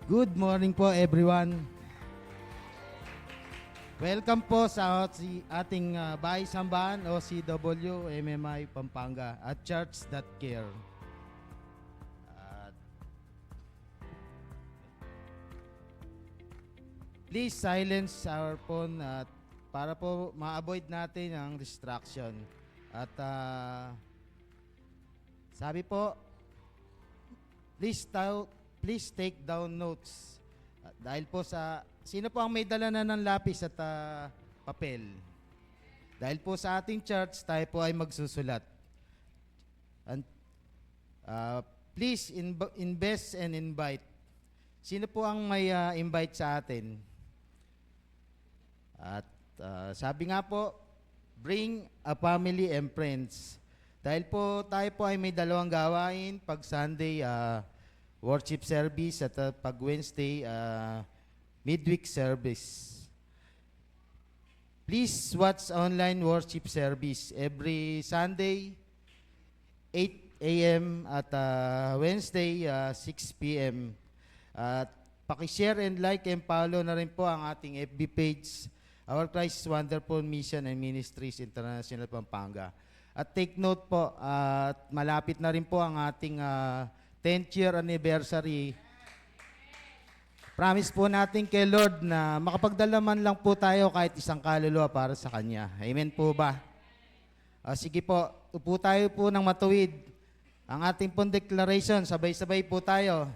Good morning po everyone. Welcome po sa ating Bahay Sambahan OCW MMI Pampanga at Church.Care. At please silence our phone at para po ma-avoid natin ang distraction. At sabi po, please take down notes. Dahil po sino po ang may dala na ng lapis at papel? Dahil po sa ating church, tayo po ay magsusulat. And, please invest and invite. Sino po ang may invite sa atin? At sabi nga po, bring a family and friends. Dahil po tayo po ay may dalawang gawain. Pag Sunday, worship service at pag Wednesday, midweek service. Please watch online worship service every Sunday, 8 a.m. at Wednesday, 6 p.m. At pakishare and like and follow na rin po ang ating FB page, Our Christ's Wonderful Mission and Ministries International Pampanga. At take note po, at malapit na rin po ang ating 10th year anniversary. Promise po natin kay Lord na makapagdala man lang po tayo kahit isang kaluluwa para sa Kanya. Amen po ba? Sige po, upo tayo po ng matuwid. Ang ating pong declaration, sabay-sabay po tayo.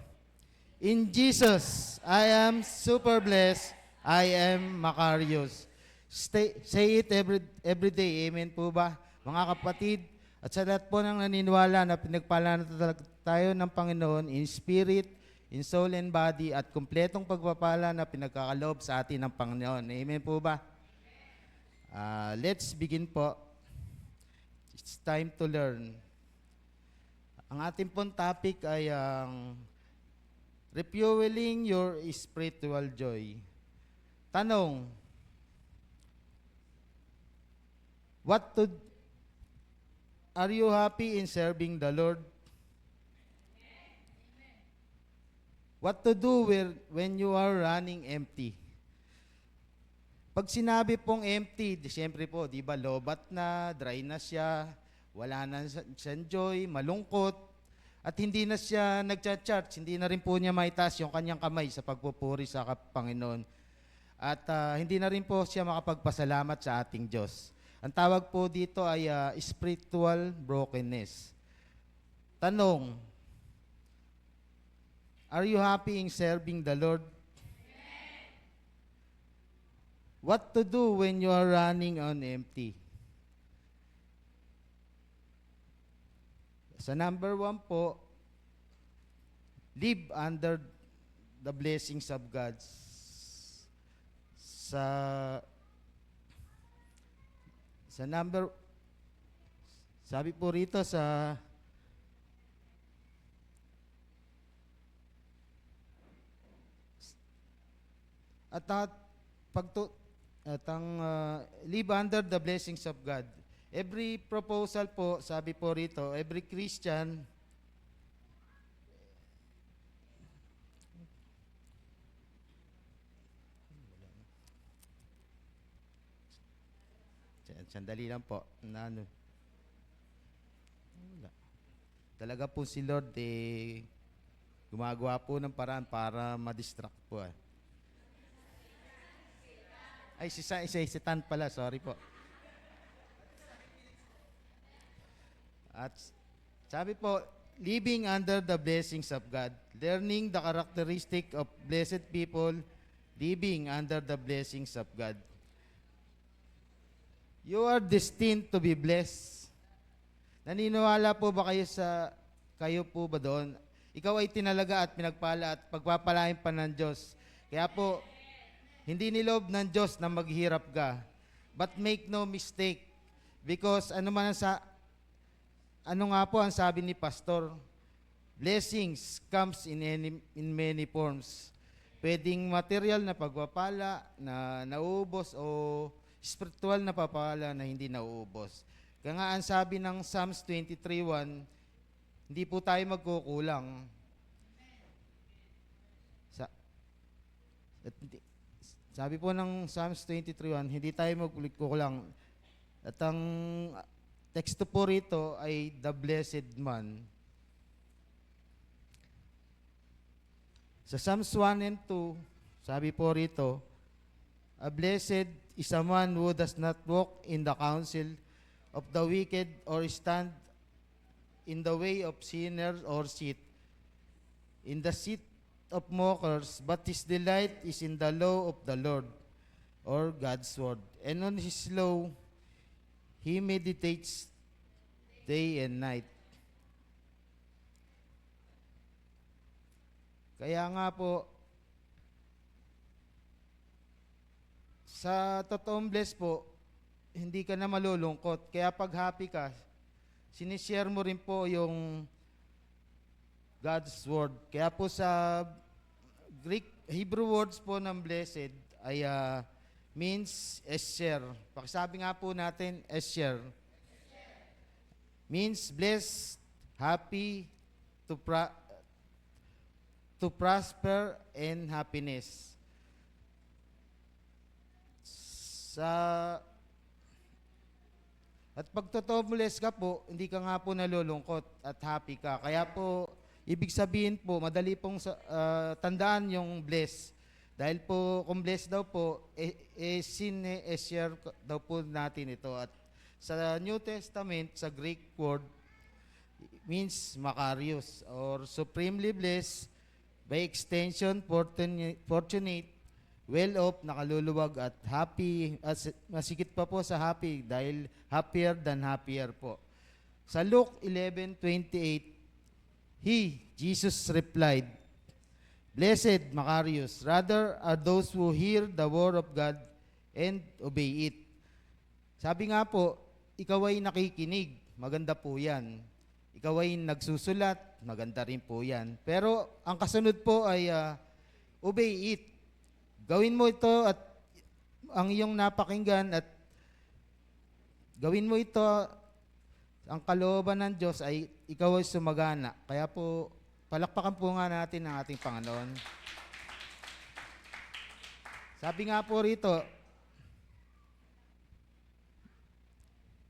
In Jesus, I am super blessed. I am Macarius. Say it every day. Amen po ba? Mga kapatid, at sa lahat po ng naniniwala na pinagpala na tayo ng Panginoon in spirit, in soul and body, at kumpletong pagpapala na pinagkakaloob sa atin ng Panginoon. Amen po ba? Let's begin po. It's time to learn. Ang ating pong topic ay refueling your spiritual joy. Tanong, are you happy in serving the Lord? What to do when you are running empty? Pag sinabi pong empty, siyempre po, di ba, lobat na, dry na siya, wala na siyang joy, malungkot, at hindi na siya nagcha-church, hindi na rin po niya maitaas yung kanyang kamay sa pagpupuri sa Panginoon. At hindi na rin po siya makapagpasalamat sa ating Diyos. Ang tawag po dito ay spiritual brokenness. Tanong, are you happy in serving the Lord? What to do when you are running on empty? Sa number 1 po, live under the blessings of God. Sabi po rito live under the blessings of God. Every proposal po, sabi po rito, every Christian sandali lang po. Talaga po si Lord gumagawa po ng paraan para ma-distract po. Ay, si Tan pala, sorry po. At sabi po, living under the blessings of God, learning the characteristic of blessed people, living under the blessings of God. You are destined to be blessed. Naniniwala po ba kayo po ba doon? Ikaw ay tinalaga at pinagpala at pagpapalain pa ng Diyos. Kaya po, hindi niloob ng Diyos na maghirap ka. But make no mistake, because ano nga po ang sabi ni Pastor, blessings comes in many forms. Pwedeng material na pagpapala na nauubos o spiritual na papala na hindi nauubos. Kaya nga ang sabi ng Psalms 23:1, hindi po tayo magkukulang. At sabi po ng Psalms 23:1, hindi tayo magkukulang. At ang teksto po rito ay the blessed man. Sa Psalms 1 and 2, sabi po rito, a blessed is a man who does not walk in the counsel of the wicked or stand in the way of sinners or sit in the seat of mockers, but his delight is in the law of the Lord, or God's word. And on his law, he meditates day and night. Kaya nga po, sa totoong bless po, hindi ka na malulungkot. Kaya pag happy ka, sinishare mo rin po yung God's word. Kaya po sa Hebrew words po ng blessed ay means esher. Pakisabi nga po natin, esher. Means blessed, happy, to prosper, and happiness. At pag totoo bless ka po, hindi ka nga po nalulungkot at happy ka. Kaya po, ibig sabihin po, madali pong tandaan yung bless. Dahil po, kung bless daw po, share daw po natin ito. At sa New Testament, sa Greek word, means Makarios, or supremely blessed, by extension, fortunate, well-off, nakaluluwag, at happy, masikit pa po sa happy, dahil happier than happier po. Sa Luke 11:28, Jesus replied, blessed, Macarius, rather are those who hear the word of God and obey it. Sabi nga po, ikaw ay nakikinig, maganda po yan. Ikaw ay nagsusulat, maganda rin po yan. Pero ang kasunod po ay obey it. Gawin mo ito at ang iyong napakinggan at gawin mo ito, ang kalooban ng Diyos ay ikaw ay sumagana. Kaya po, palakpakan po nga natin ang ating Panginoon. Sabi nga po rito,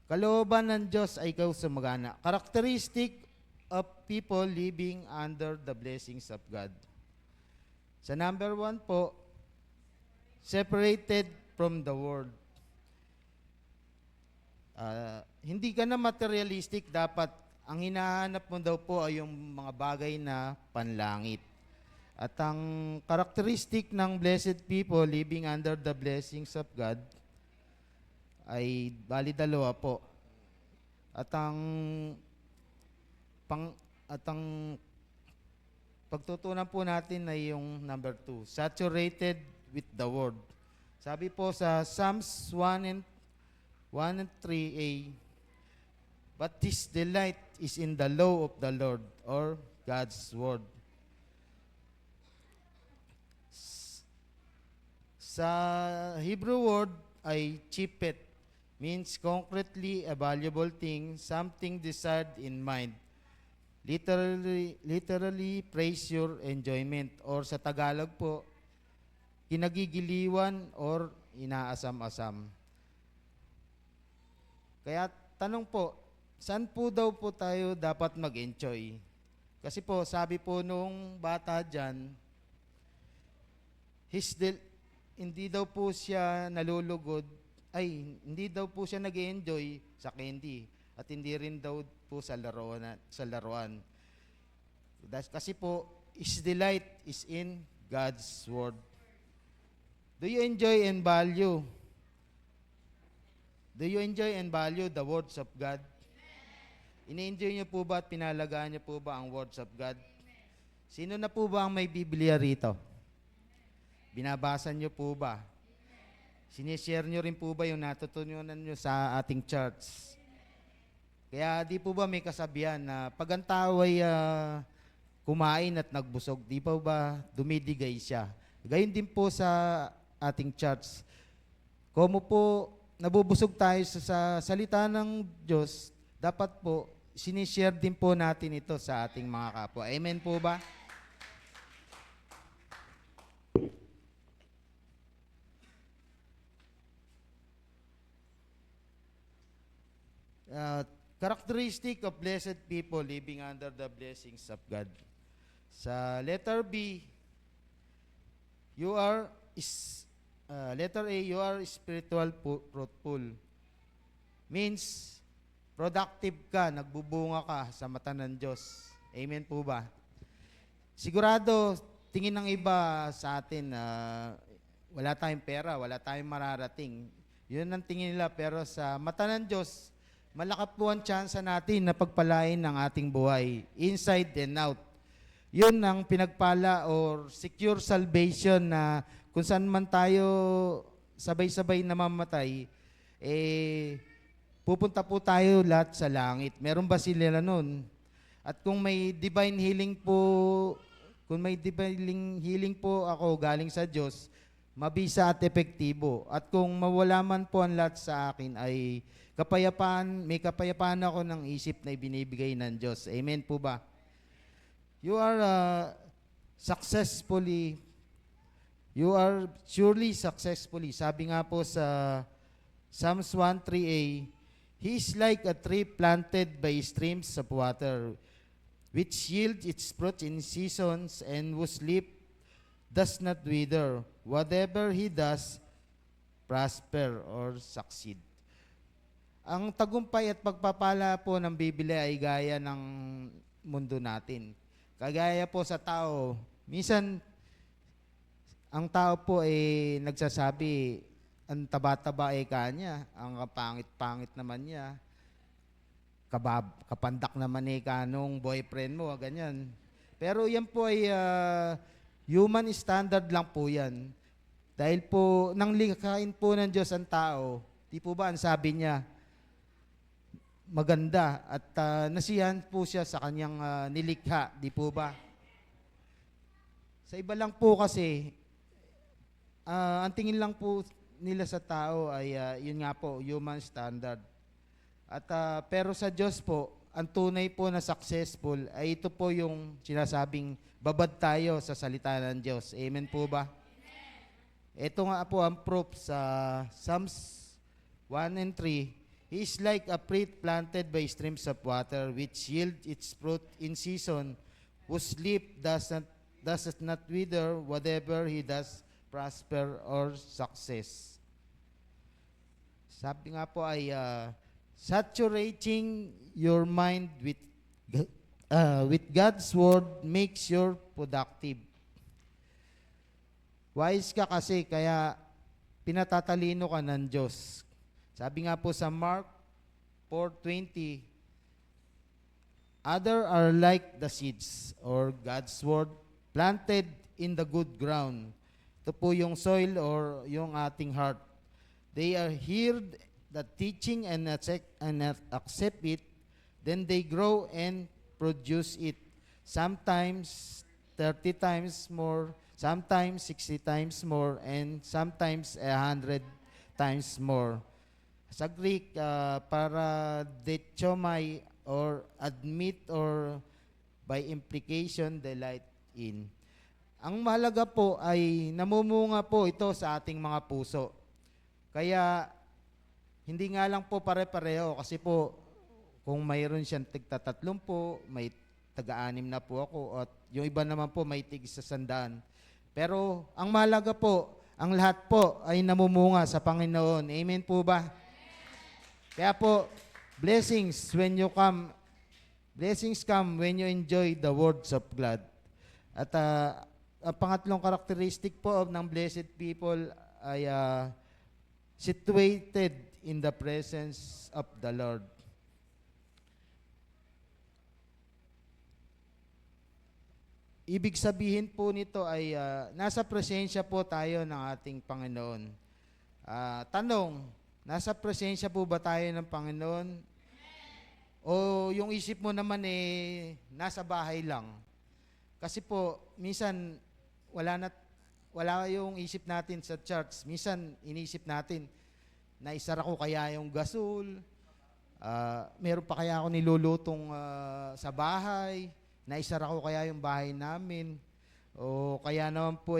kalooban ng Diyos ay ikaw sumagana. Characteristic of people living under the blessings of God. Sa number 1 po, separated from the world. Hindi ka na materialistic, dapat ang hinahanap mo daw po ay yung mga bagay na panlangit. At ang characteristic ng blessed people living under the blessings of God ay bali dalawa po. At ang pagtutunan po natin ay yung number 2, saturated with the word. Sabi po sa Psalms 1 and 3a, but his delight is in the law of the Lord, or God's word. Sa Hebrew word ay chipet, means concretely a valuable thing, something desired in mind. Literally praise your enjoyment, or sa Tagalog po, kinagigiliwan or inaasam-asam. Kaya tanong po, saan po daw po tayo dapat mag-enjoy? Kasi po, sabi po nung bata dyan, hindi daw po siya nalulugod, hindi daw po siya nag-enjoy sa candy, at hindi rin daw po sa laruan. Kasi po, his delight is in God's word. Do you enjoy and value? Do you enjoy and value the words of God? Ini-enjoy niyo po ba at pinalagaan niyo po ba ang words of God? Sino na po ba ang may Biblia rito? Binabasa niyo po ba? Sinishare niyo rin po ba yung natutunan niyo sa ating church? Kaya di po ba may kasabihan na pag ang tao ay kumain at nagbusog, di po ba dumidigay siya? Gayon din po sa ating church. Kung po nabubusog tayo sa salita ng Diyos, dapat po sinishare din po natin ito sa ating mga kapwa. Amen po ba? Uh, Characteristic of blessed people living under the blessings of God. Sa letter B, you are letter A, you are spiritual fruitful. Means productive ka, nagbubunga ka sa mata ng Diyos. Amen po ba? Sigurado, tingin ng iba sa atin, wala tayong pera, wala tayong mararating. Yun ang tingin nila, pero sa mata ng Diyos, malaki po ang tsansa natin na pagpalain ng ating buhay, inside and out. Yun ang pinagpala or secure salvation na kung saan man tayo sabay-sabay namamatay, pupunta po tayo lahat sa langit. Meron ba sila nun? At kung may divine healing po ako galing sa Diyos, mabisa at epektibo. At kung mawala man po ang lahat sa akin ay kapayapaan, may kapayapaan ako ng isip na ibinibigay ng Diyos. Amen po ba? You are surely successfully. Sabi nga po sa Psalms 1:3a, He is like a tree planted by streams of water, which yields its fruit in seasons, and whose leaf does not wither. Whatever he does, prosper or succeed. Ang tagumpay at pagpapala po ng Biblia ay gaya ng mundo natin. Kagaya po sa tao, minsan ang tao po ay nagsasabi, ang taba-taba kanya, ang kapangit-pangit naman niya, kapandak naman kanong boyfriend mo, ganyan. Pero yan po ay human standard lang po yan. Dahil po, nang likhain po ng Diyos ang tao, di po ba ang sabi niya, maganda at nasiyahan po siya sa kanyang nilikha, di po ba? Sa iba lang po kasi, ang tingin lang po nila sa tao ay yun nga po, human standard. At pero sa Diyos po, ang tunay po na successful ay ito po yung sinasabing babad tayo sa salita ng Diyos. Amen po ba? Ito nga po ang proof sa Psalms 1 and 3. He is like a tree planted by streams of water, which yield its fruit in season, whose leaf does not wither. Whatever he does, prosper or success. Sabi nga po ay saturating your mind with God's word makes you productive. Wise ka kasi kaya pinatatalino ka ng Diyos. Sabi nga po sa Mark 4:20, other are like the seeds or God's word planted in the good ground. Ito po yung soil or yung ating heart. They are heard the teaching and accept it, then they grow and produce it. Sometimes 30 times more, sometimes 60 times more, and sometimes 100 times more. Sa Greek, para dechomai or admit or by implication delight in. Ang mahalaga po ay namumunga po ito sa ating mga puso. Kaya hindi nga lang po pare-pareho kasi po kung mayroon siyang tig-30, may taga-6 na po ako at yung iba naman po may tig-100. Pero ang mahalaga po, ang lahat po ay namumunga sa Panginoon. Amen po ba? Kaya po, blessings come when you enjoy the words of God. At ang pangatlong karakteristik po ng blessed people ay situated in the presence of the Lord. Ibig sabihin po nito ay nasa presensya po tayo ng ating Panginoon. Tanong, nasa presensya po ba tayo ng Panginoon? O yung isip mo naman nasa bahay lang? Kasi po, minsan wala yung isip natin sa church. Minsan inisip natin, naisara ko kaya yung gasol, meron pa kaya ako nilulutong sa bahay, naisara ko kaya yung bahay namin, o kaya naman po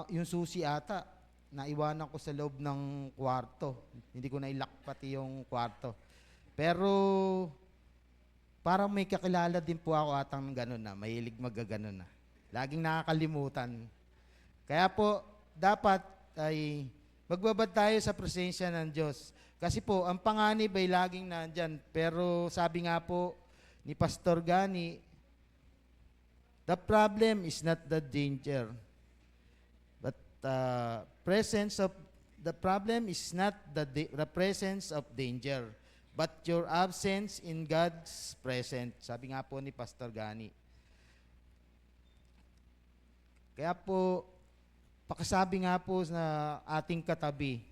yung susi ata, naiwanan ko sa loob ng kwarto. Hindi ko nailak pati yung kwarto. Pero parang may kakilala din po ako atang ganun na, mahilig magaganon na. Laging nakakalimutan. Kaya po, dapat ay magbabad tayo sa presensya ng Diyos. Kasi po, ang panganib ay laging nandyan. Pero sabi nga po ni Pastor Gani, the problem is not the danger. But presence of the problem is not the presence of danger, but your absence in God's presence. Sabi nga po ni Pastor Gani. Kaya po, pakisabi nga po na ating katabi,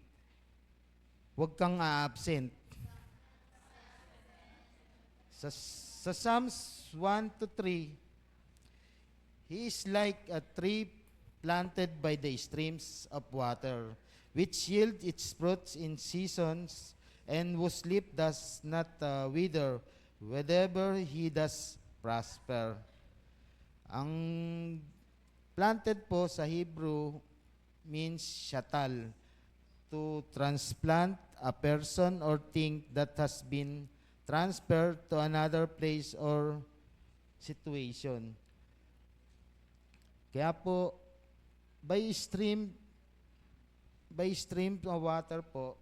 huwag kang a-absent. Sa Psalms 1 to 3, he is like a tree planted by the streams of water, which yield its fruits in seasons, and whose leaf does not wither, wherever he does prosper. Ang planted po sa Hebrew means shatal, to transplant a person or thing that has been transferred to another place or situation. Kaya po, by stream of water po,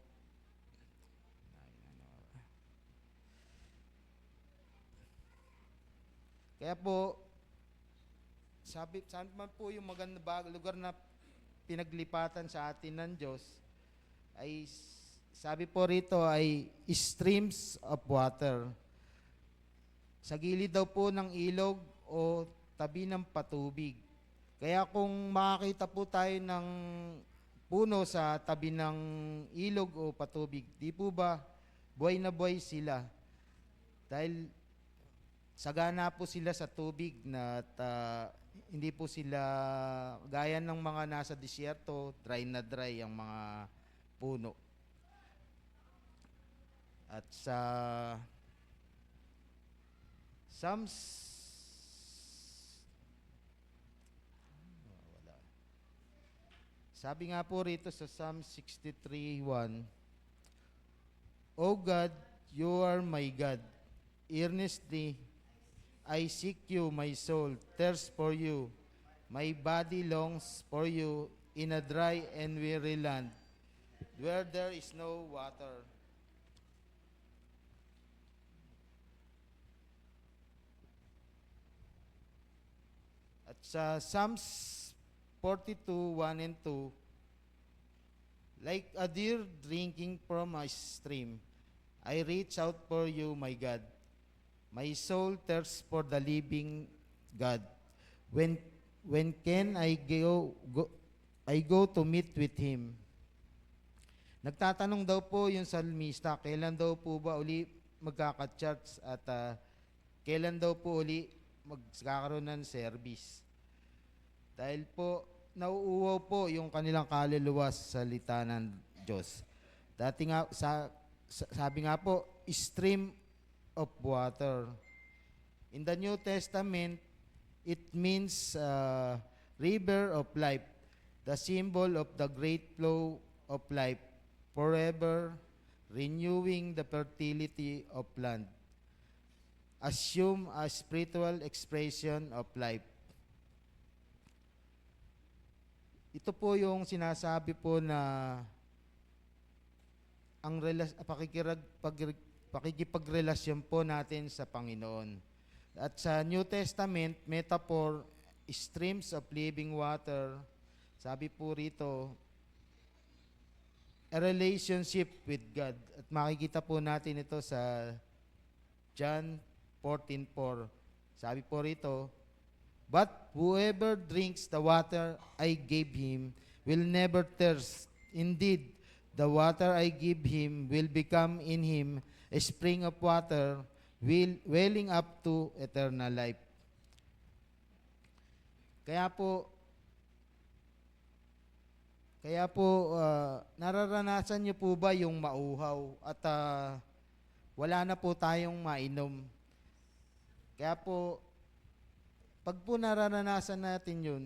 kaya po, sabi man po yung maganda lugar na pinaglipatan sa atin ng Diyos, ay sabi po rito ay streams of water. Sa gilid daw po ng ilog o tabi ng patubig. Kaya kung makakita po tayo ng puno sa tabi ng ilog o patubig, di po ba buhay na buhay sila? Dahil sagana po sila sa tubig na hindi po sila gaya ng mga nasa disyerto, dry na dry ang mga puno. At sa Psalms sabi nga po rito sa Psalm 63:1, O God, you are my God. Earnestly I seek you, my soul thirsts for you. My body longs for you in a dry and weary land, where there is no water. At sa Psalms 42:1 and 2, like a deer drinking from a stream, I reach out for you, my God. My soul thirsts for the living God. When can I go to meet with Him? Nagtatanong daw po yung salmista, kailan daw po ba uli magkaka-church at kailan daw po uli magkakaroon ng service? Dahil po, nauuwaw po yung kanilang kaluluwa sa salita ng Diyos. Dati nga, sabi nga po, stream of water. In the New Testament, it means river of life, the symbol of the great flow of life, forever renewing the fertility of land. Assume a spiritual expression of life. Ito po yung sinasabi po na ang pakikipagrelasyon po natin sa Panginoon. At sa New Testament, metaphor, streams of living water, sabi po rito, a relationship with God. At makikita po natin ito sa John 14:4. Sabi po rito, but whoever drinks the water I gave him will never thirst. Indeed, the water I give him will become in him a spring of water welling up to eternal life. Kaya po, nararanasan niyo po ba yung mauhaw at wala na po tayong mainom? Kaya po, pag po nararanasan natin yun,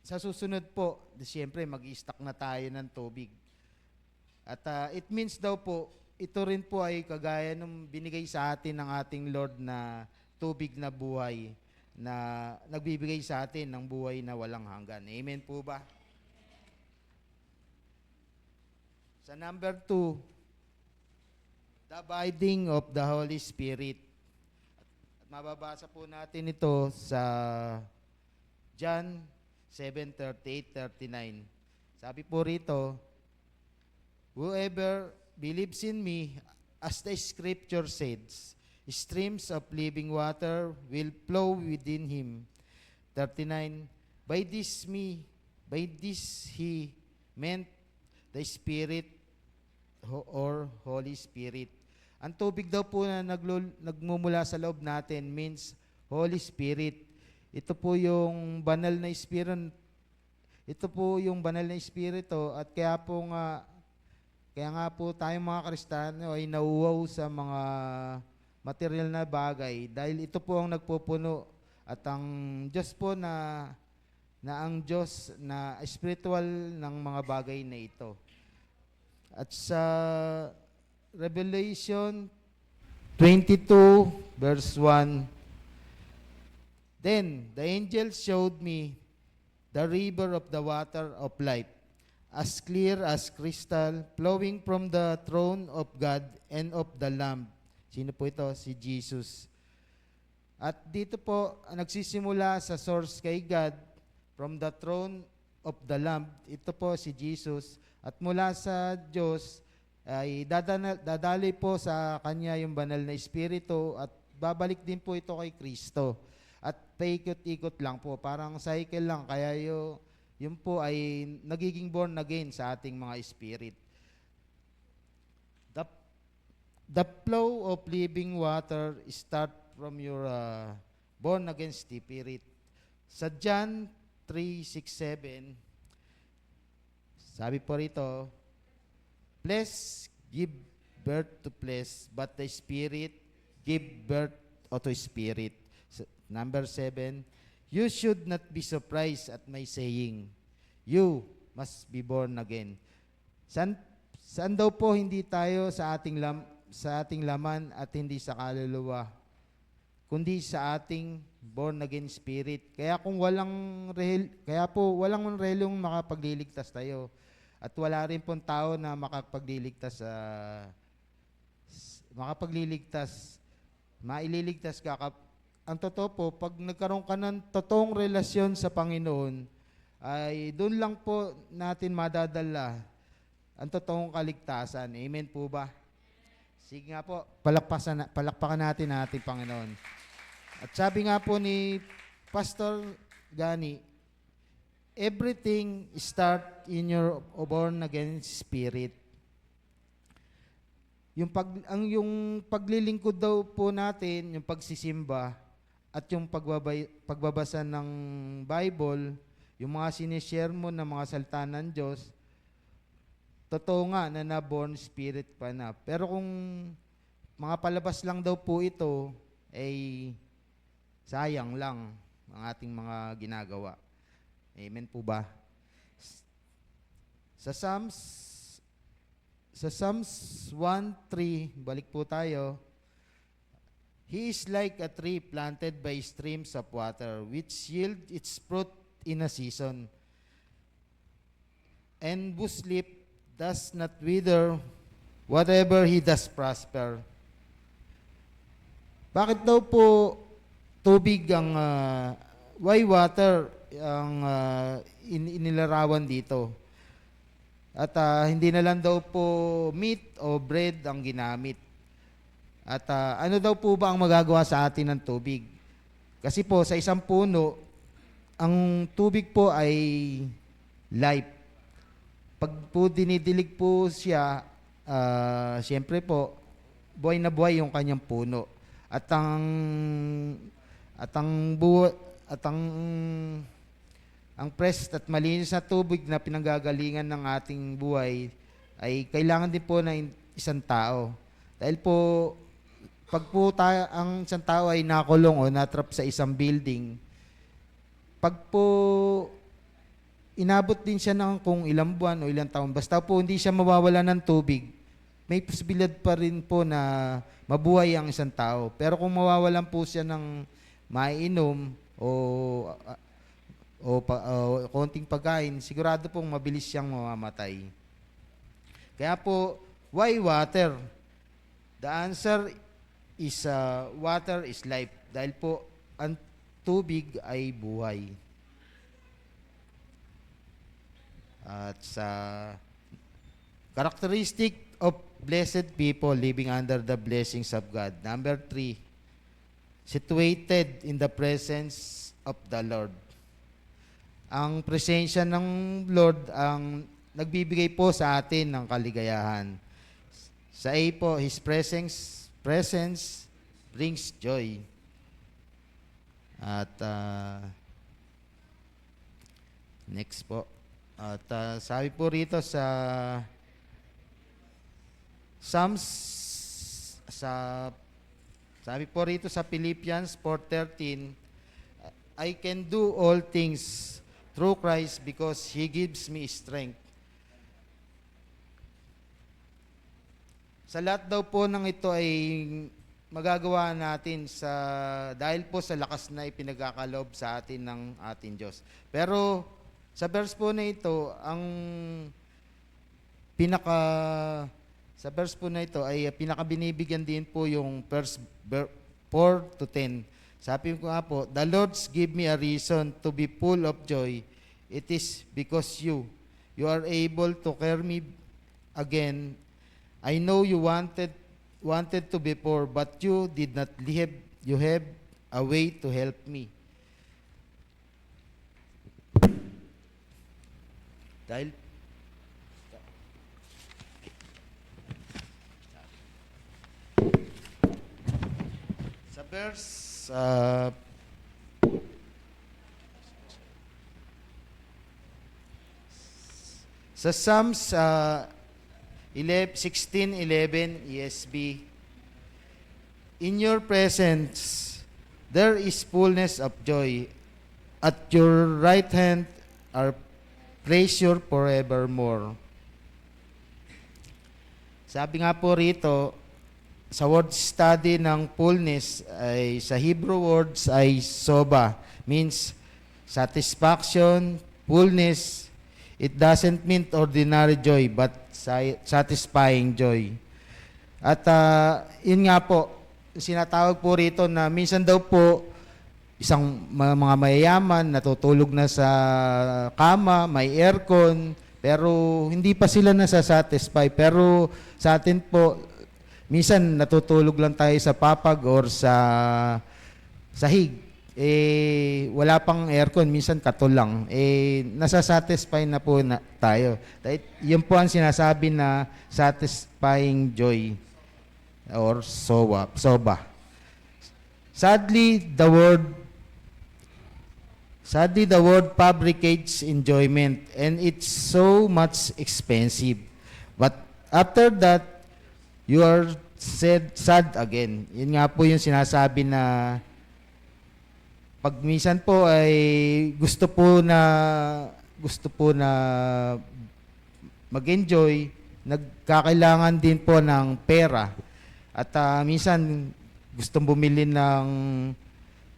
sa susunod po, siyempre mag-i-stock na tayo ng tubig. At it means daw po, ito rin po ay kagaya nung binigay sa atin ng ating Lord na tubig na buhay na nagbibigay sa atin ng buhay na walang hanggan. Amen po ba? Sa number 2, the abiding of the Holy Spirit. At mababasa po natin ito sa John 7:38-39. Sabi po rito, whoever believes in me, as the scripture says, streams of living water will flow within him. 39, by this he meant the Spirit or Holy Spirit. Ang tubig daw po na nagmumula sa loob natin means Holy Spirit. Ito po yung banal na Espiritu. Ito po yung banal na Espiritu at kaya nga po tayong mga Kristiyano ay nauuwaw sa mga material na bagay dahil ito po ang nagpupuno at ang Diyos po na ang Diyos na spiritual ng mga bagay na ito. At sa Revelation 22 verse 1, then the angel showed me the river of the water of life, as clear as crystal, flowing from the throne of God and of the Lamb. Sino po ito? Si Jesus. At dito po, nagsisimula sa source kay God, from the throne of the Lamb. Ito po si Jesus. At mula sa Diyos, ay dadali po sa Kanya yung banal na Espiritu at babalik din po ito kay Kristo. At paikot-ikot lang po, parang cycle lang. Kaya yun po ay nagiging born again sa ating mga spirit. The flow of living water start from your born again spirit. Sa John 3:6-7, sabi po rito, flesh give birth to flesh, but the Spirit give birth to spirit. Number 7, you should not be surprised at my saying, you must be born again. Saan daw po hindi tayo sa ating laman at hindi sa kaluluwa, kundi sa ating born again spirit. Kaya walang relong makapagliligtas tayo. At wala rin pong tao na maililigtas ka. Ang totoo po, pag nagkaroon ka ng totoong relasyon sa Panginoon, ay doon lang po natin madadala ang totoong kaligtasan. Amen po ba? Sige nga po, palakpakan natin ang ating Panginoon. At sabi nga po ni Pastor Gani, everything start in your born again spirit. Yung paglilingkod daw po natin, yung pagsisimba, at yung pagbabasa ng Bible, yung mga sinishare mo ng mga salita ng Diyos, totoo nga na na-born spirit pa na. Pero kung mga palabas lang daw po ito, ay sayang lang ang ating mga ginagawa. Amen po ba? Sa Psalms 1:3, balik po tayo. He is like a tree planted by streams of water, which yield its fruit in a season, and whose leaf does not wither, whatever he does prosper. Bakit daw po tubig ang why water ang inilarawan dito? At hindi na lang daw po meat o bread ang ginamit. At ano daw po ba ang magagawa sa atin ng tubig? Kasi po sa isang puno, ang tubig po ay life. Pag po dinidilig po siya, siyempre po, buhay na buhay yung kanyang puno. At ang fresh at malinis na tubig na pinanggagalingan ng ating buhay ay kailangan din po ng isang tao. Dahil po, pag po ang isang tao ay nakulong o natrap sa isang building, pag po inabot din siya ng kung ilang buwan o ilang taon, basta po hindi siya mawawala ng tubig, may posibilidad pa rin po na mabuhay ang isang tao. Pero kung mawawalan po siya ng maiinom o konting pagkain, sigurado pong mabilis siyang mamamatay. Kaya po, why water? The answer is water is life. Dahil po, ang tubig ay buhay. At sa characteristic of blessed people living under the blessings of God. Number 3, situated in the presence of the Lord. Ang presensya ng Lord ang nagbibigay po sa atin ng kaligayahan. Sa A po, His presence brings joy. At next po. At sabi po rito sa Psalms, sabi po rito sa Philippians 4:13, I can do all things through Christ because He gives me strength. Sa lahat daw po ng ito ay magagawa natin dahil po sa lakas na ipinagkakaloob sa atin ng ating Diyos. Pero sa verse po na ito, sa verse po na ito ay pinakabinibigyan din po yung verse 4-10. Sabi ko nga po, the Lord give me a reason to be full of joy. It is because you are able to carry me again. I know you wanted to be poor, but you did not leave. You have a way to help me. Dahil sa verse sa Psalms 16:11 ESV, in your presence there is fullness of joy, at your right hand are pleasure forevermore. Sabi nga po rito, sa word study ng fullness ay sa Hebrew words ay soba, means satisfaction, fullness. It doesn't mean ordinary joy, but satisfying joy. At yun nga po, sinatawag po rito na minsan daw po, isang mga mayayaman, natutulog na sa kama, may aircon, pero hindi pa sila nasasatisfy. Pero sa atin po, minsan natutulog lang tayo sa papag or sa sahig. Wala pang aircon, minsan katol lang. Nasasatisfy na po tayo. Yun po ang sinasabi na satisfying joy or soba. Sadly, the word fabricates enjoyment, and it's so much expensive. But after that, you are sad again. Yun nga po yung sinasabi na pag minsan po ay gusto po na mag-enjoy, nagkakailangan din po ng pera. At minsan gustong bumili ng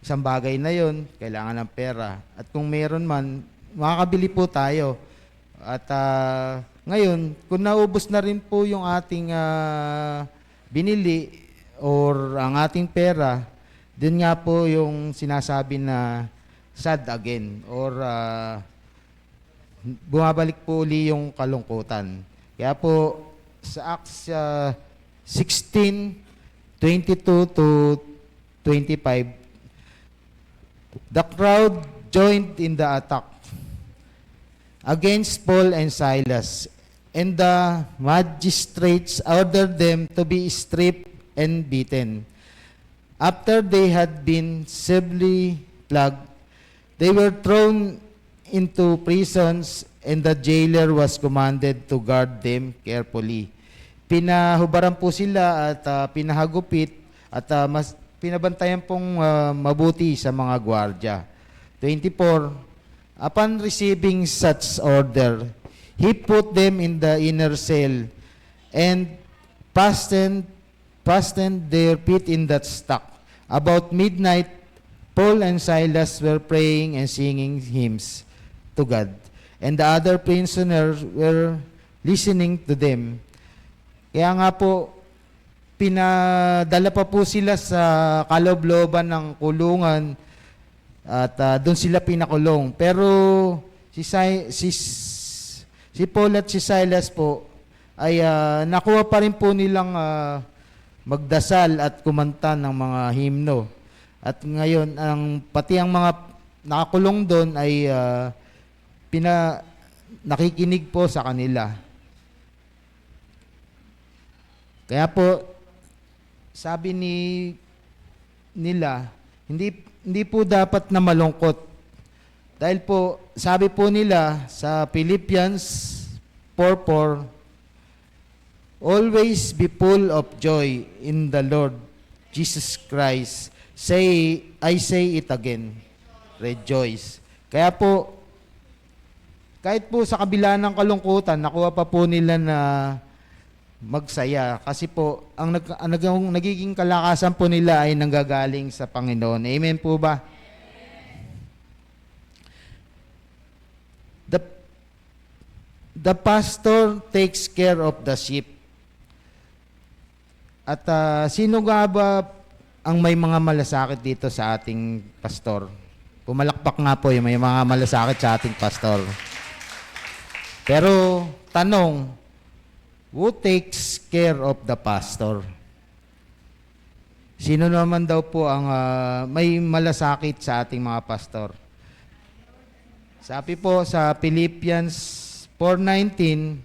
isang bagay na yon, kailangan ng pera. At kung meron man, makakabili po tayo. At ngayon, kung naubos na rin po yung ating binili or ang ating pera, din nga po yung sinasabi na sad again or bumabalik po uli yung kalungkutan. Kaya po sa Acts 16:22-25, the crowd joined in the attack against Paul and Silas, and the magistrates ordered them to be stripped and beaten. After they had been severely flogged, they were thrown into prisons, and the jailer was commanded to guard them carefully. Pinahubaran po sila at pinahagupit at pinabantayan pong mabuti sa mga gwardya. 24, upon receiving such order, he put them in the inner cell and fastened their feet in that stock. About midnight, Paul and Silas were praying and singing hymns to God, and the other prisoners were listening to them. Kaya nga po, pinadala pa po sila sa kaloob-looban ng kulungan at doon sila pinakulong. Pero si Paul at si Silas po ay nakuha pa rin po nilang magdasal at kumanta ng mga himno. At ngayon, pati ang mga nakakulong doon ay nakikinig po sa kanila. Kaya po, sabi nila, hindi po dapat na malungkot. Dahil po, sabi po nila sa Philippians 4:4, always be full of joy in the Lord Jesus Christ. I say it again, rejoice. Kaya po, kahit po sa kabila ng kalungkutan, nakuha pa po nila na magsaya. Kasi po, ang nagiging kalakasan po nila ay nanggagaling sa Panginoon. Amen po ba? The pastor takes care of the sheep. At sino nga ba ang may mga malasakit dito sa ating pastor? Pumalakpak nga po yung may mga malasakit sa ating pastor. Pero, tanong, who takes care of the pastor? Sino naman daw po ang may malasakit sa ating mga pastor? Sabi po sa Philippians 4:19,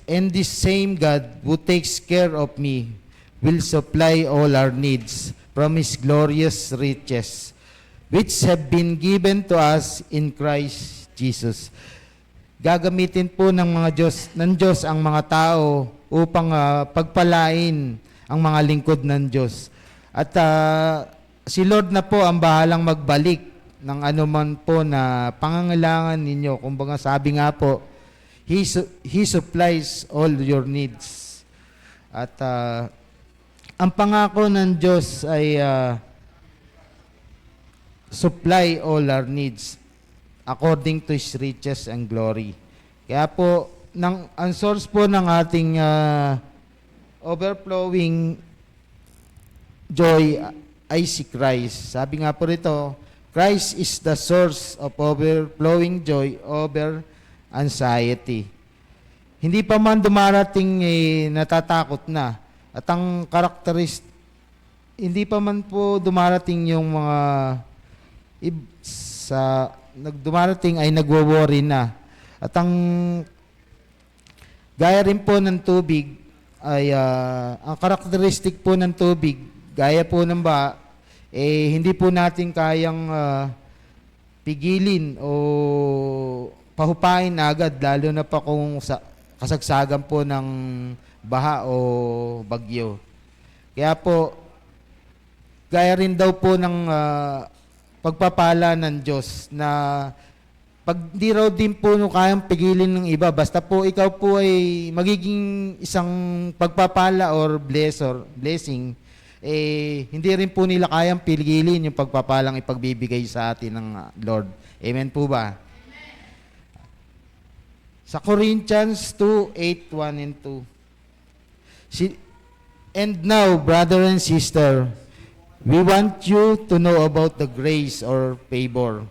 and this same God who takes care of me will supply all our needs from His glorious riches, which have been given to us in Christ Jesus. Gagamitin po ng Diyos ang mga tao upang pagpalain ang mga lingkod ng Diyos. At si Lord na po ang bahalang magbalik ng anuman po na pangangailangan ninyo. Kumbaga sabi nga po, He supplies all your needs. At ang pangako ng Diyos ay supply all our needs according to His riches and glory. Kaya po, ang source po ng ating overflowing joy ay si Christ. Sabi nga po rito, Christ is the source of overflowing joy over anxiety. Hindi pa man dumarating natatakot na. At ang hindi pa man po dumarating yung mga dumarating ay nagwo-worry na. At ang gaya rin po ng tubig ay ang karakteristik po ng tubig, gaya po ng hindi po natin kayang pigilin o pahupain agad, lalo na pa kung kasagsagan po ng baha o bagyo. Kaya po, gaya rin daw po ng pagpapala ng Diyos na pag di raw din po kayang pigilin ng iba, basta po ikaw po ay magiging isang pagpapala or blessing, hindi rin po nila kayang pigilin yung pagpapalang ipagbibigay sa atin ng Lord. Amen po ba? Sa Corinthians 2:8, 1 and 2. And now, brother and sister, we want you to know about the grace or favor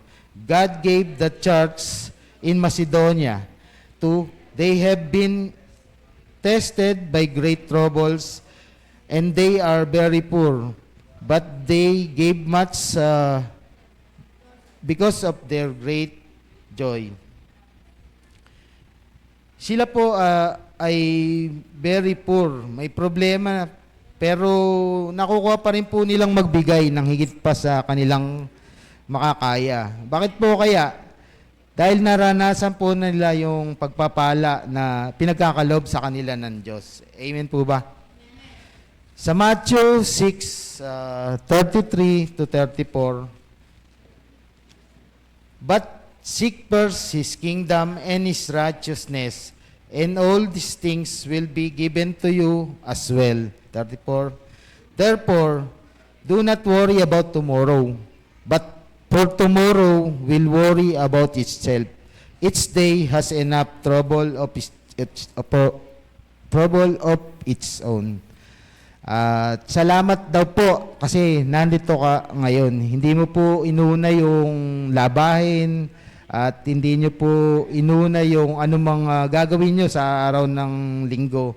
God gave the church in Macedonia. They have been tested by great troubles, and they are very poor, but they gave much because of their great joy. Sila po ay very poor, may problema, pero nakukuha pa rin po nilang magbigay ng higit pa sa kanilang makakaya. Bakit po kaya? Dahil naranasan po nila yung pagpapala na pinagkakalob sa kanila ng Diyos. Amen po ba? Sa Matthew 6:33 to 34, but seek first His kingdom and His righteousness, and all these things will be given to you as well. 34. Therefore, do not worry about tomorrow, but for tomorrow will worry about itself. Each day has enough trouble of its own. Salamat daw po kasi nandito ka ngayon. Hindi mo po inuna yung labahin at hindi nyo po inuna yung anumang gagawin nyo sa araw ng linggo.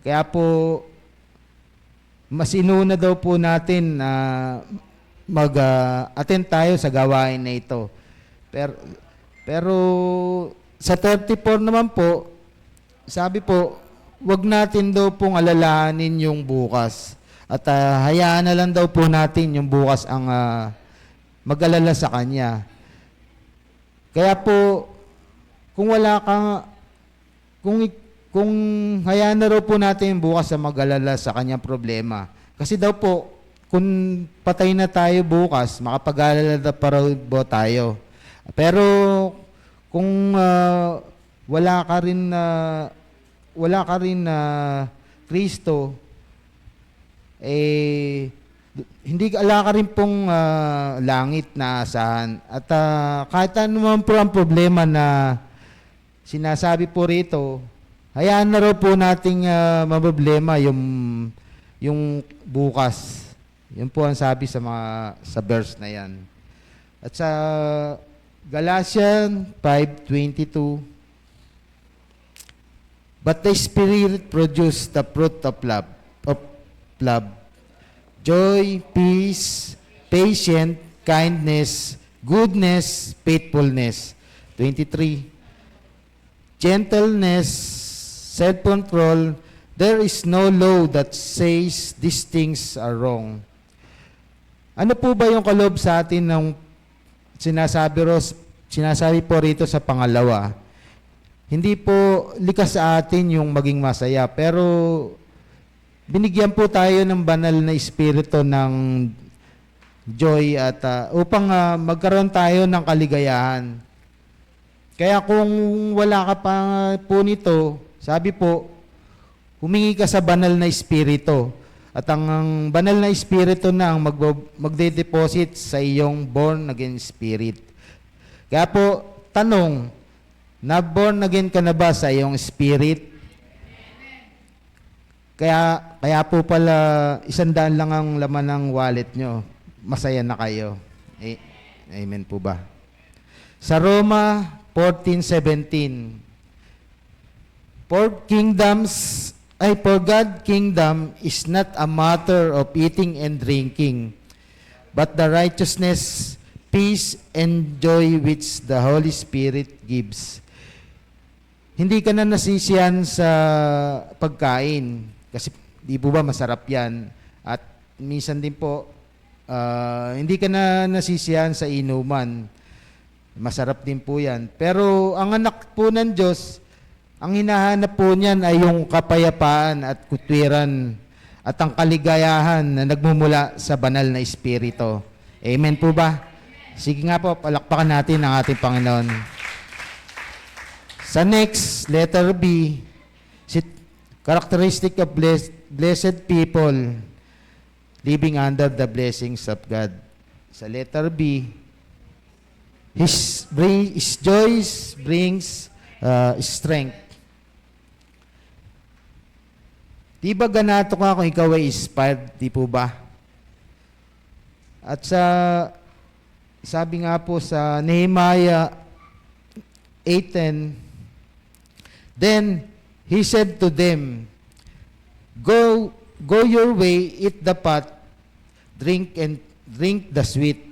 Kaya po, mas inuna daw po natin na mag-attend tayo sa gawain na ito. Pero sa 34 naman po, sabi po, wag natin daw pong alalahanin yung bukas. At hayaan na lang daw po natin yung bukas ang mag-alala sa Kanya. Kaya po, kung wala kang, kung hayaan na raw po natin yung bukas ang mag-alala sa Kanyang problema. Kasi daw po, kung patay na tayo bukas, makapag-alala na pa raw po tayo. Pero kung wala ka rin na Kristo, hindi ala ka rin pong langit na asahan. At kahit ano man po ang problema na sinasabi po rito, hayaan na raw po nating maproblema yung bukas. Yun po ang sabi sa verse na yan. At sa Galatians 5:22, but the Spirit produces the fruit of love, joy, peace, patience, kindness, goodness, faithfulness. 23, gentleness, self-control. There is no law that says these things are wrong. Ano po ba yung kaloob sa atin ng sinasabi po rito sa pangalawa? Hindi po likas sa atin yung maging masaya, pero binigyan po tayo ng banal na espiritu ng joy at upang magkaroon tayo ng kaligayahan. Kaya kung wala ka pa po nito, sabi po, humingi ka sa banal na espiritu. At ang banal na espiritu na ang magde-deposit sa iyong born again spirit. Kaya po, tanong, na born again ka na ba sa iyong spirit? Kaya po pala, 100 lang ang laman ng wallet nyo. Masaya na kayo. Amen po ba? Sa Roma 14:17, For God kingdom is not a matter of eating and drinking, but the righteousness, peace, and joy which the Holy Spirit gives. Hindi ka na nasisiyan sa pagkain, kasi di po ba masarap yan. At minsan din po, hindi ka na nasisiyan sa inuman. Masarap din po yan. Pero ang anak po ng Diyos, ang hinahanap po niyan ay yung kapayapaan at kutwiran at ang kaligayahan na nagmumula sa banal na espiritu. Amen po ba? Sige nga po, palakpakan natin ang ating Panginoon. Sa next, letter B, characteristic of blessed people living under the blessings of God. Sa letter B, His joy brings strength. Di ba ganato ka kung ikaw ay inspired? Di po ba? At sabi nga po sa Nehemiah 8:10, Then he said to them, Go your way, eat the pot, drink the sweet,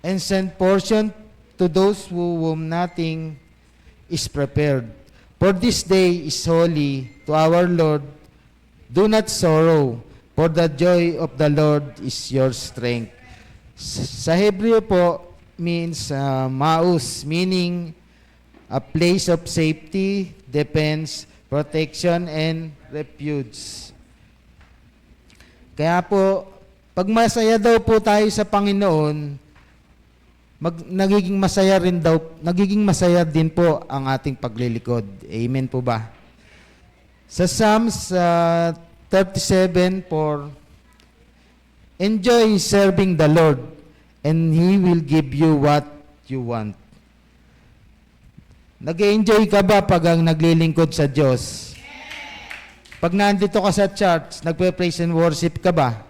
and send portion to those whom nothing is prepared. For this day is holy to our Lord. Do not sorrow, for the joy of the Lord is your strength. Sa Hebreo po means maus, meaning a place of safety, defense, protection, and refuge. Kaya po, pag masaya daw po tayo sa Panginoon, nagiging masaya din po ang ating paglilikod. Amen po ba? Sa Psalms 37:4, enjoy serving the Lord, and He will give you what you want. Nag-enjoy ka ba pag ang naglilingkod sa Diyos? Pag nandito ka sa church, nagpe-praise and worship ka ba?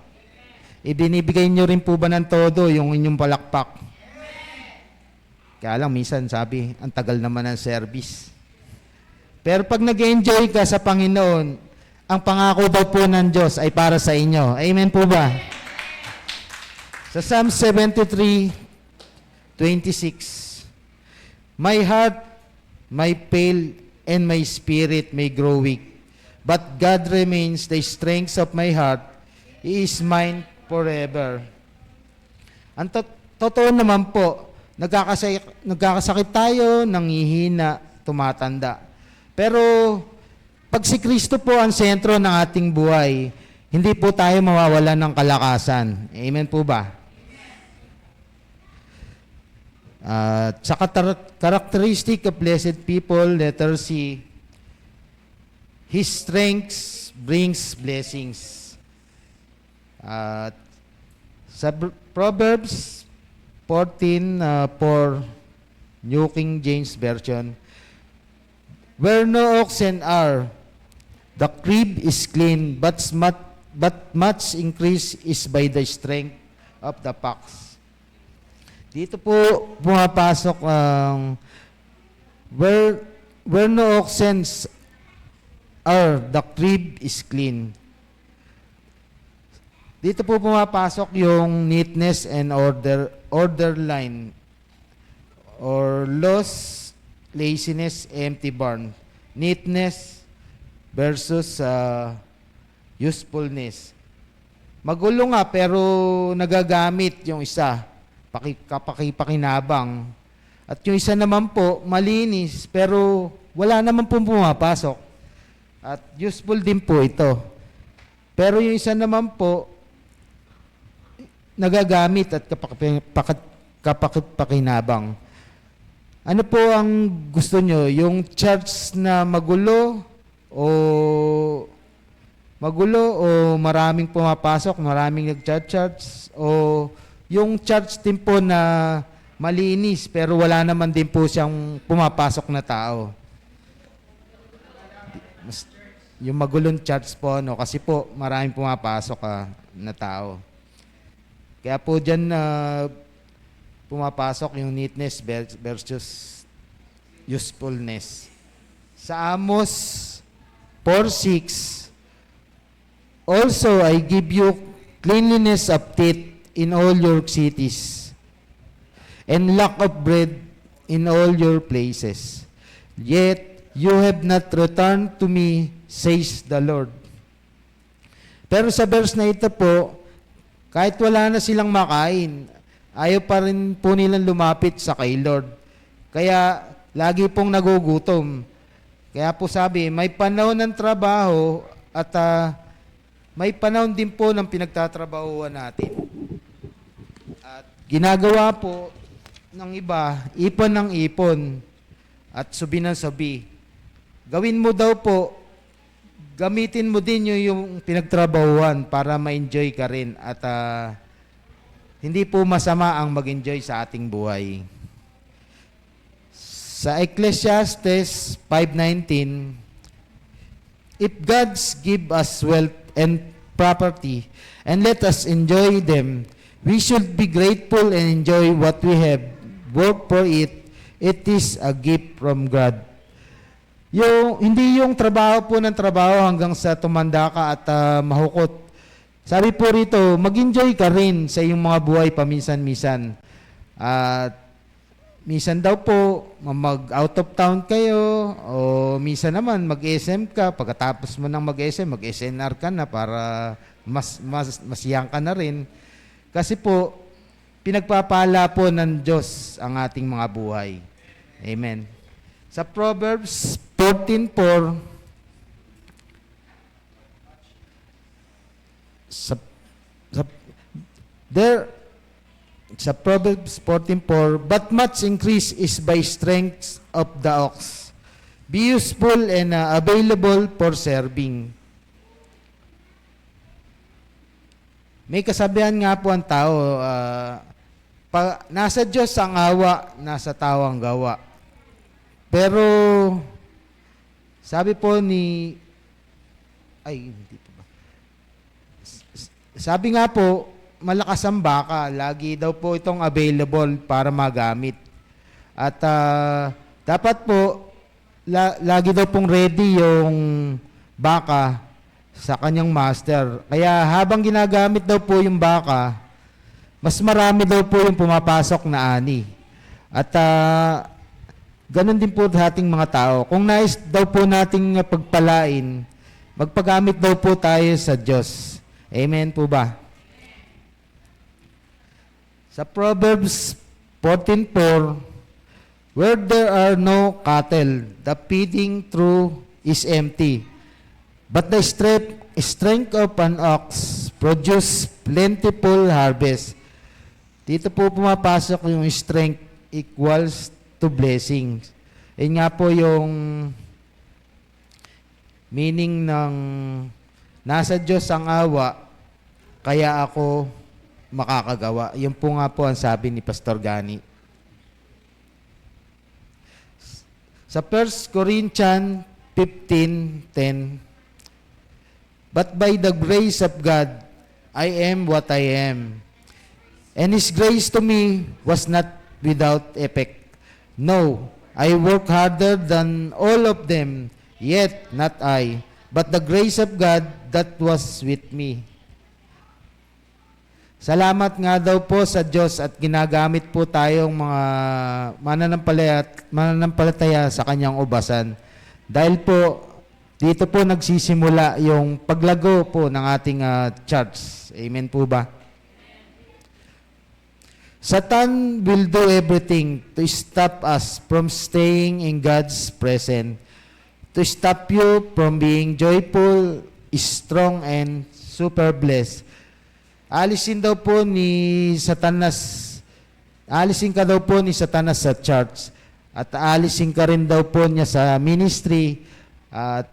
Ibinibigay nyo rin po ba ng todo yung inyong palakpak? Kaya lang, minsan sabi, ang tagal naman ng service. Pero pag nag-enjoy ka sa Panginoon, ang pangako daw po ng Diyos ay para sa inyo. Amen po ba? Sa Psalm 73:26, my heart may fail and my spirit may grow weak, but God remains the strength of my heart. He is mine forever. Ang totoo naman po, nagkakasakit tayo, nangihina, tumatanda. Pero pag si Kristo po ang sentro ng ating buhay, hindi po tayo mawawalan ng kalakasan. Amen po ba? Sa characteristic of blessed people, letter C, His strength brings blessings. Sa Proverbs 14:4, New King James Version, where no oxen are, the crib is clean, but much increase is by the strength of the fox. Dito po pumapasok ang where no oxen are, the crib is clean. Dito po pumapasok yung neatness and order line, or loss, laziness, empty barn. Neatness versus usefulness. Magulo nga pero nagagamit yung isa, pakinabang. At yung isa naman po, malinis pero wala naman po pumapasok. At useful din po ito. Pero yung isa naman po, nagagamit at pakinabang. Ano po ang gusto nyo? Yung church na magulo o maraming pumapasok, maraming nag-church, o yung church din po na malinis pero wala naman din po siyang pumapasok na tao? Yung magulong church po, no? Kasi po maraming pumapasok na tao. Kaya po dyan pumapasok yung neatness versus usefulness. Sa Amos 4:6, also I give you cleanliness of teeth in all your cities, and lack of bread in all your places. Yet you have not returned to me, says the Lord. Pero sa verse na ito po, kahit wala na silang makain, ayaw pa rin po nilang lumapit sa kay Lord. Kaya lagi pong nagugutom. Kaya po sabi, may panahon ng trabaho at may panahon din po ng pinagtatrabahuan natin. At ginagawa po ng iba, ipon ng ipon at subi ng subi. Gawin mo daw po, gamitin mo din yung pinagtrabahuan para ma-enjoy ka rin at hindi po masama ang mag-enjoy sa ating buhay. Sa Ecclesiastes 5:19, if God's give us wealth and property and let us enjoy them, we should be grateful and enjoy what we have. Work for it. It is a gift from God. Hindi yung trabaho po ng trabaho hanggang sa tumanda ka at mahukot. Sabi po rito, mag-enjoy ka rin sa iyong mga buhay paminsan-minsan. At minsan daw po, mag-out of town kayo, o minsan naman mag-SM ka. Pagkatapos mo nang mag-SM, mag-SNR ka na para masiyang ka na rin. Kasi po, pinagpapala po ng Diyos ang ating mga buhay. Amen. Sa Proverbs 14:4, sa Proverbs 14:4, but much increase is by strength of the ox. Be useful and available for serving. May kasabihan nga po ang tao, nasa Diyos ang awa, nasa tao ang gawa. Pero, sabi po ni, hindi po ba? Sabi nga po, malakas ang baka, lagi daw po itong available para magamit. At dapat po, lagi daw pong ready yung baka sa kanyang master. Kaya habang ginagamit daw po yung baka, mas marami daw po yung pumapasok na ani. At ganun din po sa ating mga tao. Kung nais daw po nating pagpalain, magpagamit daw po tayo sa Diyos. Amen po ba? Sa Proverbs 14:4, where there are no cattle, the feeding trough is empty. But the strength of an ox produce plentiful harvest. Dito po pumapasok yung strength equals to blessings. Yun nga po yung meaning ng nasa Diyos ang awa, kaya ako makakagawa. Yun po nga po ang sabi ni Pastor Gani. Sa 1 Corinthians 15:10, but by the grace of God, I am what I am. And His grace to me was not without effect. No, I work harder than all of them, yet not I, but the grace of God that was with me. Salamat nga daw po sa Diyos at ginagamit po tayong mga mananampalataya sa Kanyang ubasan. Dahil po, dito po nagsisimula yung paglago po ng ating church. Amen po ba? Satan will do everything to stop us from staying in God's presence, to stop you from being joyful, strong, and super blessed. Alisin ka daw po ni Satanas sa church, at alisin ka rin daw po niya sa ministry, at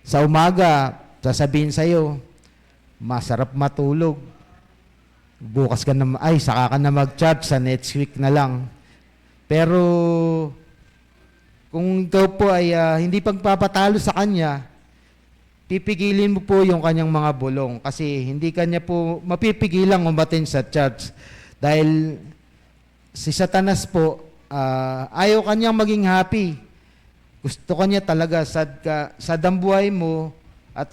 sa umaga, sasabihin sa'yo, masarap matulog. Bukas ka na, saka ka na mag-church, sa next week na lang. Pero, kung ikaw po ay hindi pagpapatalo sa kanya, pipigilin mo po yung kanyang mga bulong kasi hindi kanya po mapipigilang umatin sa church. Dahil si Satanas po, ayaw kanyang maging happy. Gusto kanya talaga sad ang buhay mo. At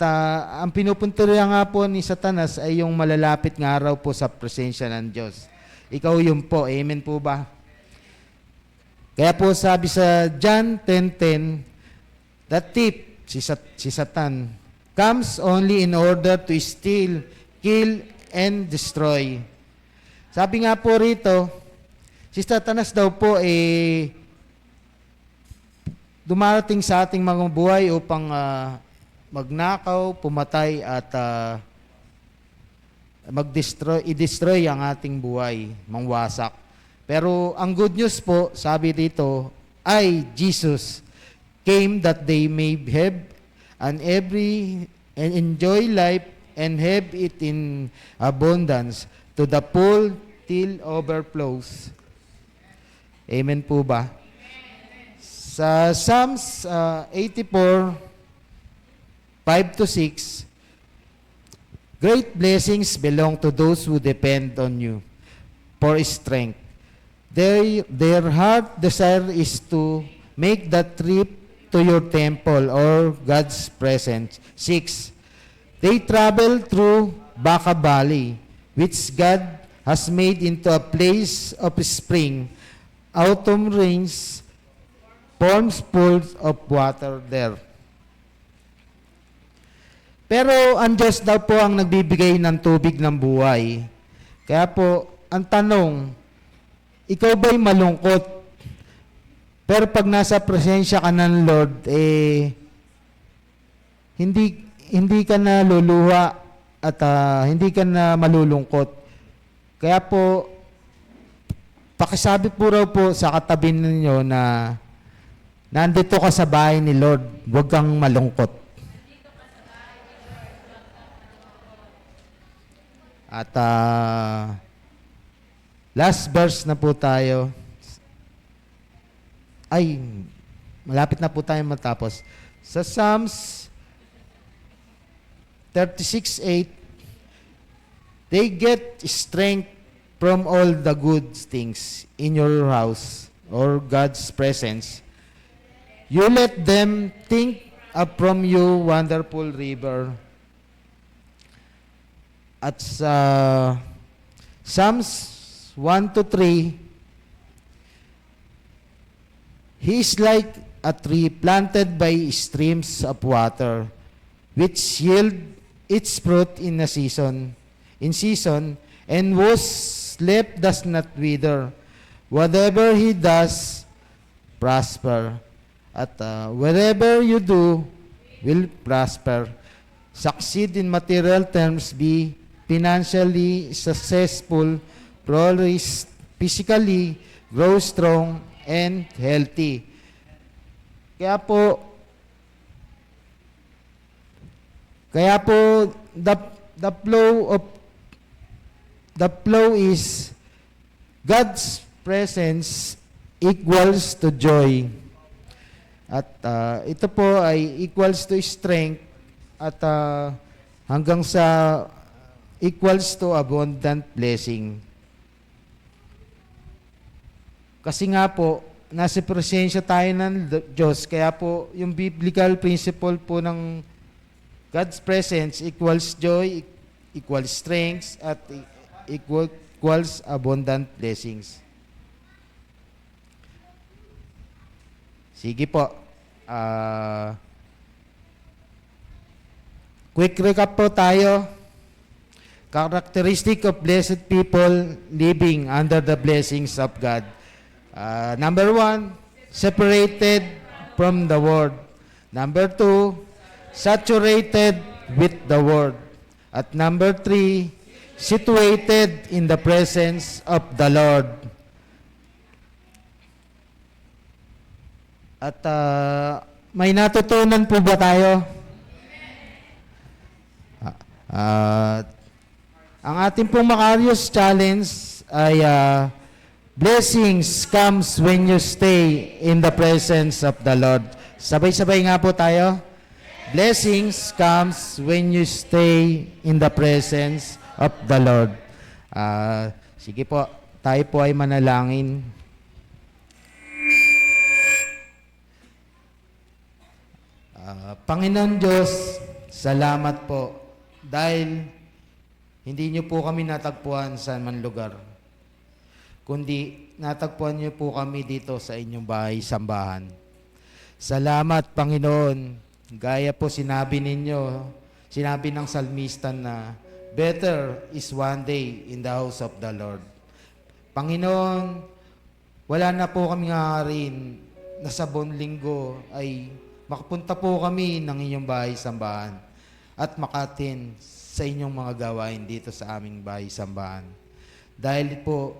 ang pinupuntirya nga po ni Satanas ay yung malalapit nga araw po sa presensya ng Diyos. Ikaw yun po. Amen po ba? Kaya po sabi sa John 10:10, the thief, si Satan, comes only in order to steal, kill, and destroy. Sabi nga po rito, si Satanas daw po dumarating sa ating mga buhay upang magnakaw, pumatay at i-destroy ang ating buhay, mangwasak. Pero ang good news po, sabi dito, ay Jesus came that they may have and enjoy life and have it in abundance to the full till overflows. Amen po ba? Sa Psalms 84, 5-6, great blessings belong to those who depend on you for strength. Their heart desire is to make that trip to your temple or God's presence. 6, they travel through Baca Valley, which God has made into a place of spring. Autumn rains forms pools of water there. Pero ang Diyos daw po ang nagbibigay ng tubig ng buhay. Kaya po, ang tanong, ikaw ba'y malungkot? Pero pag nasa presensya ka ng Lord, hindi ka na luluha at hindi ka na malulungkot. Kaya po, pakisabi po raw po sa katabi ninyo na Nandito ka sa bahay ni Lord, huwag kang malungkot. At last verse na po tayo. Ay, malapit na po tayo matapos. Sa Psalms 36:8, they get strength from all the good things in your house or God's presence. You let them think up from you, wonderful river. At sa Psalms 1-3, he is like a tree planted by streams of water, which yield its fruit in season, and whose leaf does not wither. Whatever he does, prosper. At whatever you do will prosper. Succeed in material terms, be financially successful, flourish physically, grow strong, and healthy. Kaya po the flow is God's presence equals to joy. At ito po ay equals to strength at hanggang sa equals to abundant blessing. Kasi nga po, nasa presensya tayo ng Diyos, kaya po yung biblical principle po ng God's presence equals joy, equals strength, at equals abundant blessings. Sige po. Quick recap po tayo. Characteristic of blessed people living under the blessings of God. Number 1, separated from the world. Number 2, saturated with the word. At number 3, situated in the presence of the Lord. At may natutunan po ba tayo? Ang ating pong Macarius Challenge ay blessings comes when you stay in the presence of the Lord. Sabay-sabay nga po tayo. Blessings comes when you stay in the presence of the Lord. Sige po, tayo po ay manalangin. Panginoon Diyos, salamat po dahil hindi niyo po kami natagpuan sa man lugar, kundi natagpuan niyo po kami dito sa inyong bahay-sambahan. Salamat, Panginoon. Gaya po sinabi ninyo, sinabi ng salmista na, better is one day in the house of the Lord. Panginoon, wala na po kami ngarin na sa buong linggo ay makapunta po kami ng inyong bahay-sambahan at makatin sa inyong mga gawain dito sa aming bahay-sambahan. Dahil po,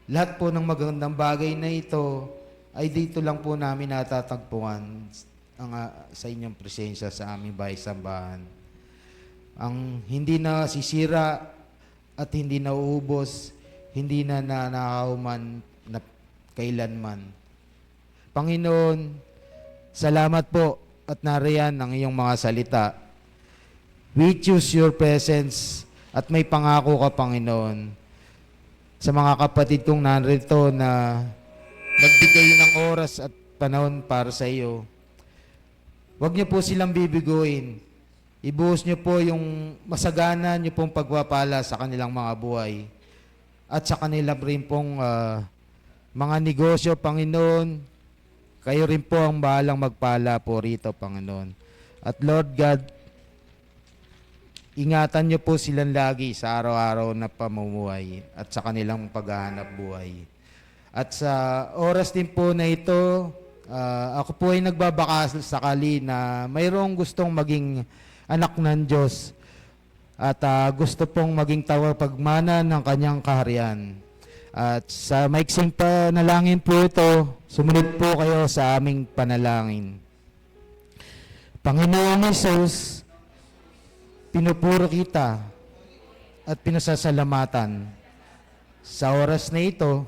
lahat po ng magandang bagay na ito ay dito lang po namin natatagpuan sa inyong presensya sa aming bahay-sambahan. Ang hindi na sisira at hindi na uubos, hindi na nanakahuman na kailanman. Panginoon, salamat po at nariyan ang iyong mga salita. We choose your presence at may pangako ka, Panginoon, sa mga kapatid kong narito na nagbigay ng oras at panahon para sa iyo. Huwag niyo po silang bibiguin. Ibuhos niyo po yung masagana niyo pong pagpapala sa kanilang mga buhay at sa kanilang rin pong mga negosyo, Panginoon. Kayo rin po ang bahalang magpala po rito, Panginoon. At Lord God, ingatan niyo po silang lagi sa araw-araw na pamumuhay at sa kanilang paghahanap buhay. At sa oras din po na ito, ako po ay nagbabaka sakali na mayroong gustong maging anak ng Diyos at gusto pong maging tagapagmana ng kanyang kaharian. At sa maiksing panalangin po ito, sumunod po kayo sa aming panalangin. Panginoong Hesus, pinupuro kita at pinasasalamatan. Sa oras na ito,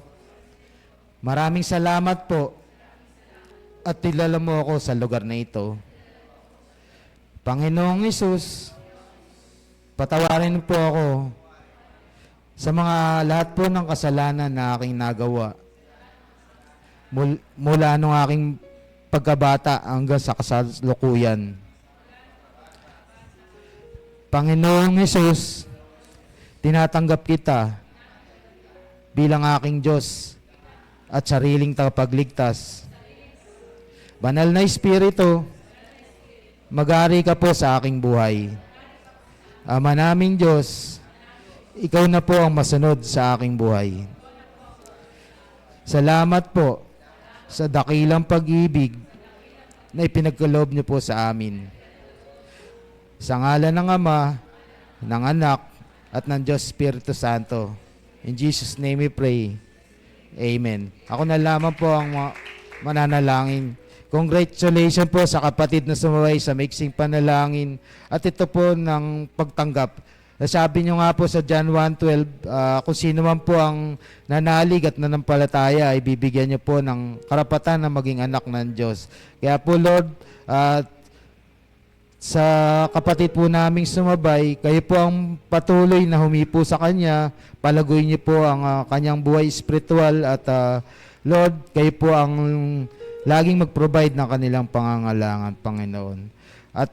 maraming salamat po at tilala mo ako sa lugar na ito. Panginoong Hesus, patawarin po ako sa mga lahat po ng kasalanan na aking nagawa. Mula nung aking pagkabata hanggang sa kasalukuyan. Panginoong Hesus, tinatanggap kita bilang aking Diyos at sariling tagapagligtas. Banal na Espiritu, mag-ari ka po sa aking buhay. Ama naming Diyos, ikaw na po ang masunod sa aking buhay. Salamat po sa dakilang pag-ibig na ipinagkaloob niyo po sa amin. Sa ngalan ng Ama, ng Anak, at ng Diyos Espiritu Santo. In Jesus' name we pray. Amen. Ako na lamang po ang mananalangin. Congratulations po sa kapatid na sumaway sa maiksing panalangin at ito po ng pagtanggap. Sabi nyo nga po sa John 1:12, kung sino man po ang nanalig at nanampalataya ay bibigyan nyo po ng karapatan na maging anak ng Diyos. Kaya po Lord, sa kapatid po naming sumabay, kayo po ang patuloy na humipo sa Kanya, palaguin niyo po ang Kanyang buhay spiritual at Lord, kayo po ang laging mag-provide ng kanilang pangangailangan, Panginoon. At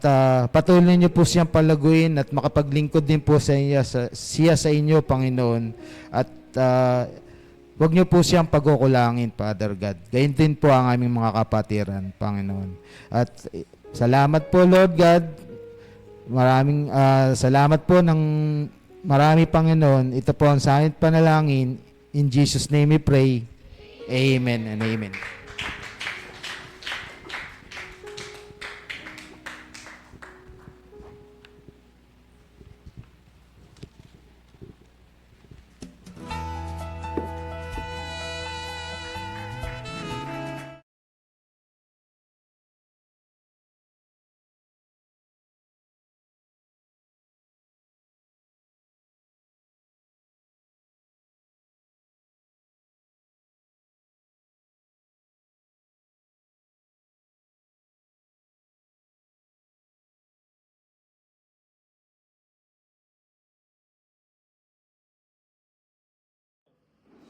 patuloy niyo po siyang palaguin at makapaglingkod din po siya sa inyo, Panginoon. At huwag niyo po siyang pagkukulangin, Father God. Gayun din po ang aming mga kapatiran, Panginoon. At salamat po, Lord God. Maraming salamat po ng marami, Panginoon. Ito po ang sa amin panalangin. In Jesus' name we pray. Amen and amen.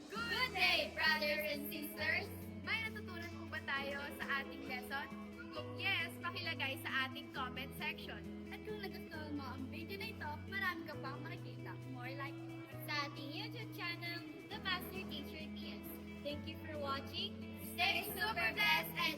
Good day, brothers and sisters! May natutunan po ba tayo sa ating lesson? Kung yes, pakilagay sa ating comment section. At kung nagustuhan mo ang video na ito, marami ka pang makikita. More like sa ating YouTube channel, The Master Teacher TS. Thank you for watching. Stay super blessed and